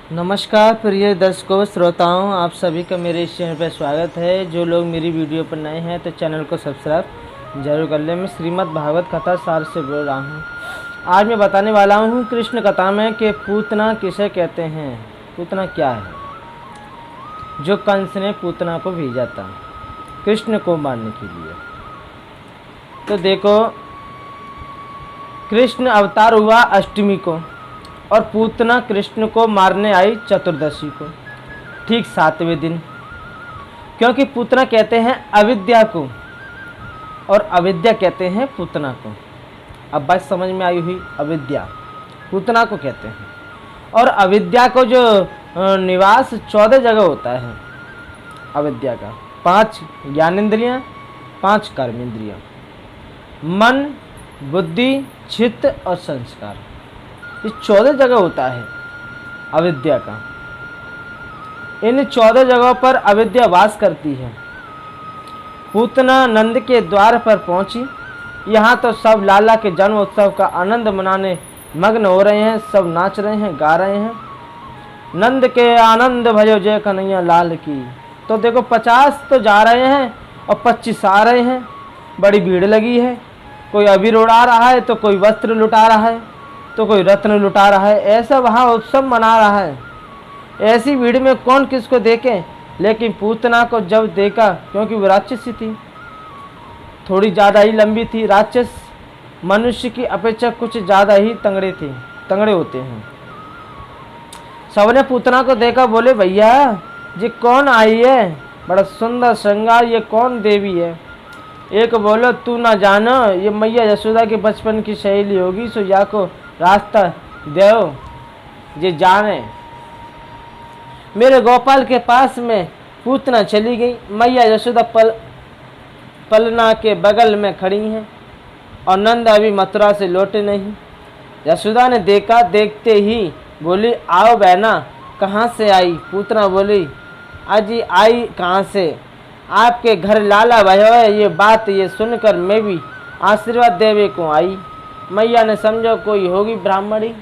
नमस्कार प्रिय दर्शकों श्रोताओं, आप सभी का मेरे इस चैनल पर स्वागत है। जो लोग मेरी वीडियो पर नए हैं तो चैनल को सब्सक्राइब जरूर कर लें। मैं श्रीमद् भागवत कथा सार से बोल रहा हूँ। आज मैं बताने वाला हूँ कृष्ण कथा में कि पूतना किसे कहते हैं। पूतना क्या है? जो कंस ने पूतना को भेजा था कृष्ण को मारने के लिए। तो देखो, कृष्ण अवतार हुआ अष्टमी को और पूतना कृष्ण को मारने आई चतुर्दशी को, ठीक 7वें दिन। क्योंकि पूतना कहते हैं अविद्या को और अविद्या कहते हैं पूतना को। अब बात समझ में आई हुई? अविद्या पूतना को कहते हैं और अविद्या को जो निवास 14 जगह होता है अविद्या का। 5 ज्ञानेंद्रियां, 5 कर्मेंद्रियां, मन, बुद्धि, चित्त और संस्कार। ये 14 जगह होता है अविद्या का। इन 14 जगहों पर अविद्या वास करती है। पूतना नंद के द्वार पर पहुंची। यहाँ तो सब लाला के जन्म उत्सव का आनंद मनाने मग्न हो रहे हैं, सब नाच रहे हैं, गा रहे हैं। नंद के आनंद भयो जय कन्हैया लाल की। तो देखो 50 तो जा रहे हैं और 25 आ रहे हैं। बड़ी भीड़ लगी है। कोई अबीर उड़ा रहा है तो कोई वस्त्र लुटा रहा है तो कोई रत्न लुटा रहा है। ऐसा वहाँ उत्सव मना रहा है। ऐसी भीड़ में कौन किसको देखे, लेकिन पूतना को जब देखा, क्योंकि वो राक्षसी थी, थोड़ी ज़्यादा ही लंबी थी। राक्षस मनुष्य की अपेक्षा कुछ ज़्यादा ही तंगड़े होते हैं। सबने पूतना को देखा, बोले भैया ये कौन आई है, बड़ा सुंदर श्रृंगार, ये कौन देवी है? एक बोलो, तू ना जानो, ये मैया यशोदा के बचपन की सहेली होगी, सो या को रास्ता दो ये जाने। मेरे गोपाल के पास में पूतना चली गई। मैया यशोदा पलना के बगल में खड़ी हैं और नंद अभी मथुरा से लौटे नहीं। यशोदा ने देखा, देखते ही बोली, आओ बहना, कहाँ से आई? पूतना बोली, अजी आई कहाँ से, आपके घर लाला भयो है। ये बात ये सुनकर मैं भी आशीर्वाद देवे को आई। मैया ने समझो कोई होगी ब्राह्मणी।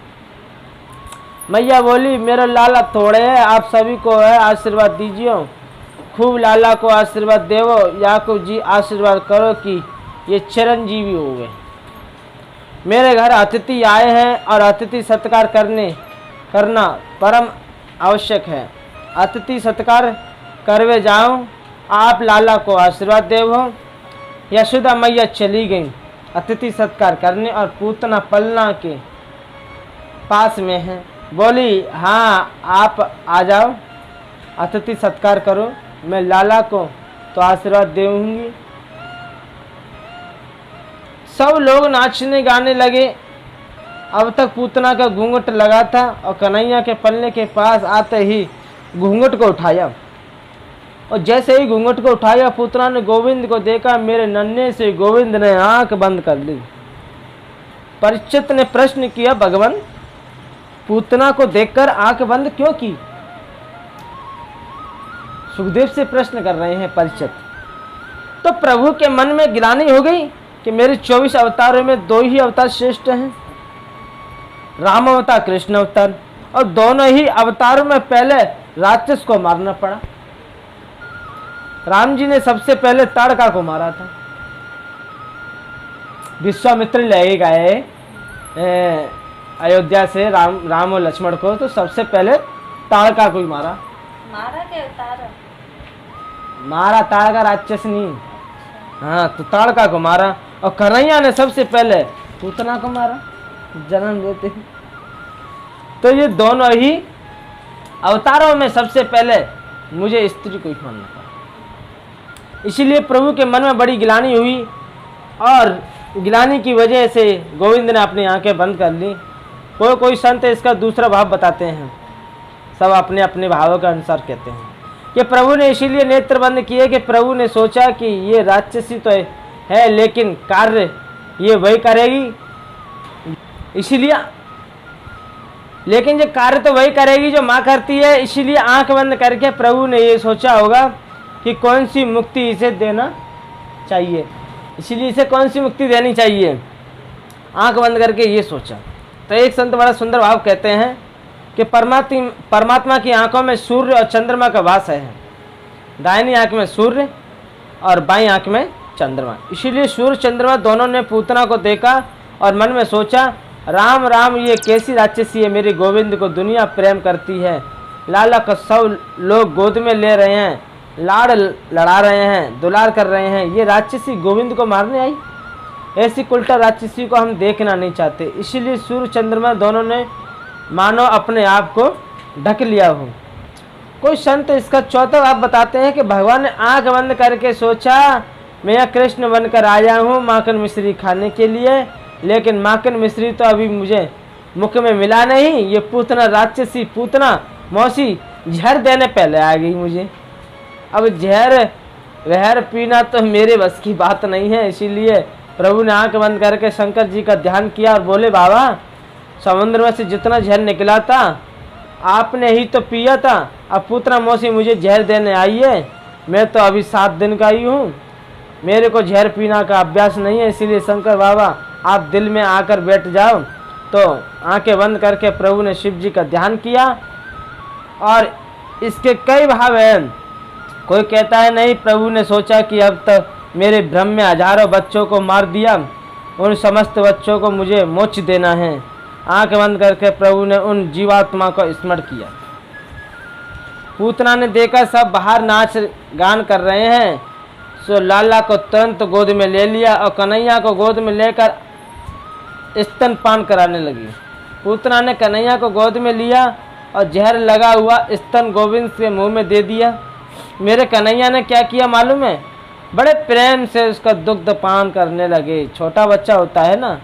मैया बोली, मेरा लाला थोड़े है, आप सभी को है, आशीर्वाद दीजिए, खूब लाला को आशीर्वाद देवो। याकूब जी आशीर्वाद करो कि ये चिरंजीवी हो गए। मेरे घर अतिथि आए हैं और अतिथि सत्कार करना परम आवश्यक है। अतिथि सत्कार करवे जाओ, आप लाला को आशीर्वाद देवो। यशोदा मैया चली गई अतिथि सत्कार करने और पूतना पलना के पास में है। बोली, हाँ आप आ जाओ, अतिथि सत्कार करो, मैं लाला को तो आशीर्वाद दूंगी। सब लोग नाचने गाने लगे। अब तक पूतना का घूंघट लगा था और कन्हैया के पलने के पास आते ही घूंघट को उठाया और जैसे ही घूंघट को उठाया, पूतना ने गोविंद को देखा। मेरे नन्हे से गोविंद ने आंख बंद कर ली। परीक्षित ने प्रश्न किया, भगवान पूतना को देखकर आंख बंद क्यों की? सुखदेव से प्रश्न कर रहे हैं परीक्षित। तो प्रभु के मन में गिलानी हो गई कि मेरे 24 अवतारों में 2 ही अवतार श्रेष्ठ हैं, राम अवतार, कृष्ण अवतार, और दोनों ही अवतारों में पहले राक्षस को मारना पड़ा। राम जी ने सबसे पहले ताड़का को मारा था। विश्वामित्र ले गए अयोध्या से राम और लक्ष्मण को, तो सबसे पहले ताड़का को ही मारा। मारा ताड़का राक्षस नहीं। हाँ, तो ताड़का को मारा। और कन्हैया ने सबसे पहले पूतना को मारा जन्म देते ही। तो ये दोनों ही अवतारों में सबसे पहले मुझे स्त्री को ही मानना था। इसीलिए प्रभु के मन में बड़ी गिलानी हुई और गिलानी की वजह से गोविंद ने अपनी आंखें बंद कर ली। कोई संत इसका दूसरा भाव बताते हैं, सब अपने अपने भावों के अनुसार कहते हैं कि प्रभु ने इसीलिए नेत्र बंद किए कि प्रभु ने सोचा कि ये राक्षसी तो है लेकिन कार्य ये वही करेगी, इसीलिए, लेकिन ये कार्य तो वही करेगी जो माँ करती है। इसीलिए आंख बंद करके प्रभु ने ये सोचा होगा कि कौन सी मुक्ति इसे देना चाहिए, इसीलिए इसे कौन सी मुक्ति देनी चाहिए, आंख बंद करके ये सोचा। तो एक संत बड़ा सुंदर भाव कहते हैं कि परमात्मा की आंखों में सूर्य और चंद्रमा का वास है। दाहिनी आंख में सूर्य और बाईं आंख में चंद्रमा। इसीलिए सूर्य चंद्रमा दोनों ने पूतना को देखा और मन में सोचा, राम राम, ये कैसी राक्षसी है, मेरे गोविंद को दुनिया प्रेम करती है। लाला को सब लोग गोद में ले रहे हैं, लाड़ लड़ा रहे हैं, दुलार कर रहे हैं, ये राक्षसी गोविंद को मारने आई। ऐसी उल्टा राक्षसी को हम देखना नहीं चाहते। इसीलिए सूर्य चंद्रमा दोनों ने मानो अपने आप को ढक लिया हो। कोई संत इसका चौथा भाव बताते हैं कि भगवान ने आंख बंद करके सोचा, मैं यहाँ कृष्ण बनकर आया हूँ माखन मिश्री खाने के लिए, लेकिन माखन मिश्री तो अभी मुझे मुख में मिला नहीं। ये पूतना राक्षसी पूतना मौसी जहर देने पहले आ गई मुझे। अब जहर पीना तो मेरे बस की बात नहीं है। इसीलिए प्रभु ने आंख बंद करके शंकर जी का ध्यान किया और बोले, बाबा समुद्र में से जितना जहर निकला था आपने ही तो पिया था, अब पुत्र मौसी मुझे जहर देने आई है। मैं तो अभी 7 दिन का ही हूँ, मेरे को जहर पीना का अभ्यास नहीं है। इसीलिए शंकर बाबा आप दिल में आकर बैठ जाओ। तो आंखें बंद करके प्रभु ने शिव जी का ध्यान किया और इसके कई भाव हैं। कोई कहता है नहीं, प्रभु ने सोचा कि अब तक मेरे भ्रम में हजारों बच्चों को मार दिया, उन समस्त बच्चों को मुझे मोक्ष देना है। आंख बंद करके प्रभु ने उन जीवात्मा को स्मरण किया। पूतना ने देखा सब बाहर नाच गान कर रहे हैं, सो लाला को तुरंत गोद में ले लिया और कन्हैया को गोद में लेकर स्तनपान कराने लगी। पूतना ने कन्हैया को गोद में लिया और जहर लगा हुआ स्तन गोविंद के मुंह में दे दिया। मेरे कन्हैया ने क्या किया मालूम है, बड़े प्रेम से उसका दुग्ध पान करने लगे। छोटा बच्चा होता है ना,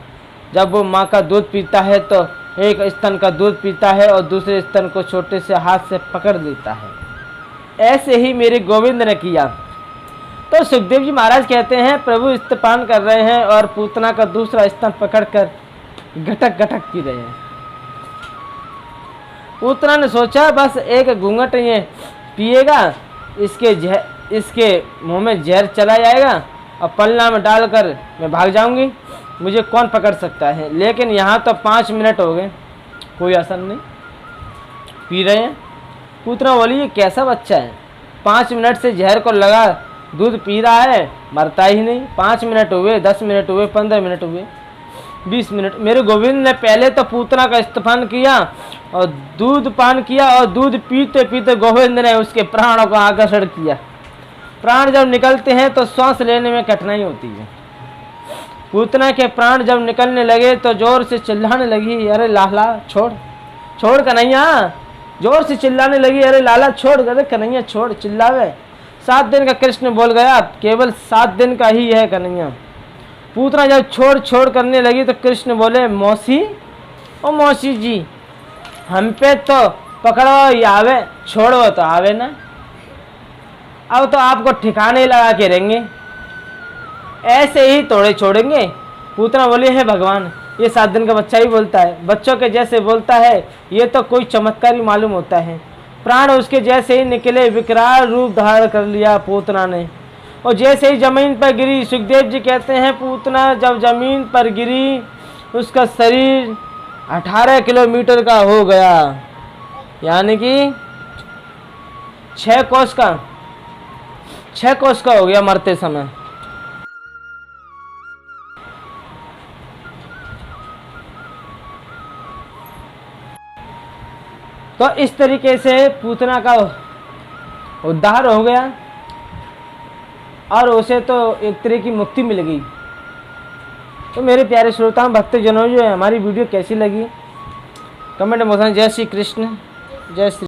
जब वो माँ का दूध पीता है तो एक स्तन का दूध पीता है और दूसरे स्तन को छोटे से हाथ से पकड़ लेता है। ऐसे ही मेरे गोविंद ने किया। तो सुखदेव जी महाराज कहते हैं, प्रभु स्तनपान कर रहे हैं और पूतना का दूसरा स्तन पकड़कर घटक घटक पी रहे हैं। पूतना ने सोचा बस एक घूंघट ये पिएगा, इसके मुंह में जहर चला जाएगा और पल्ला में डालकर मैं भाग जाऊंगी, मुझे कौन पकड़ सकता है। लेकिन यहाँ तो 5 मिनट हो गए, कोई असर नहीं, पी रहे हैं। पूतना बोली ये कैसा बच्चा है, 5 मिनट से जहर को लगा दूध पी रहा है, मरता ही नहीं। 5 मिनट हुए, 10 मिनट हुए, 15 मिनट हुए, 20 मिनट। मेरे गोविंद ने पहले तो पूतना का स्तनपान किया और दूध पान किया और दूध पीते पीते गोविंद ने उसके प्राणों का आकर्षण किया। प्राण जब निकलते हैं तो सांस लेने में कठिनाई होती है। पूतना के प्राण जब निकलने लगे तो जोर से चिल्लाने लगी, अरे लाला छोड़ छोड़ कन्हैया। जोर से चिल्लाने लगी, अरे लाला छोड़, अरे कन्हैया छोड़, चिल्लावे। 7 दिन का कृष्ण बोल गया, केवल 7 दिन का ही है कन्हैया। पूतना जब छोड़ छोड़ करने लगी तो कृष्ण बोले, मौसी ओ मौसी जी, हम पे तो पकड़ो या आवे, छोड़ो तो आवे ना, अब तो आपको ठिकाने लगा के रहेंगे, ऐसे ही तोड़े छोड़ेंगे। पूतना बोले, है भगवान, ये 7 दिन का बच्चा ही बोलता है, बच्चों के जैसे बोलता है, ये तो कोई चमत्कार ही मालूम होता है। प्राण उसके जैसे ही निकले, विकराल रूप धारण कर लिया पूतना ने, और जैसे ही जमीन पर गिरी, सुखदेव जी कहते हैं पूतना जब जमीन पर गिरी उसका शरीर 18 किलोमीटर का हो गया, यानी कि 6 कोस का हो गया मरते समय। तो इस तरीके से पूतना का उद्धार हो गया और उसे तो एक तरह की मुक्ति मिल गई। तो मेरे प्यारे श्रोताओं भक्तजनों, जो है हमारी वीडियो कैसी लगी कमेंट में बताएं। जय श्री कृष्ण, जय श्री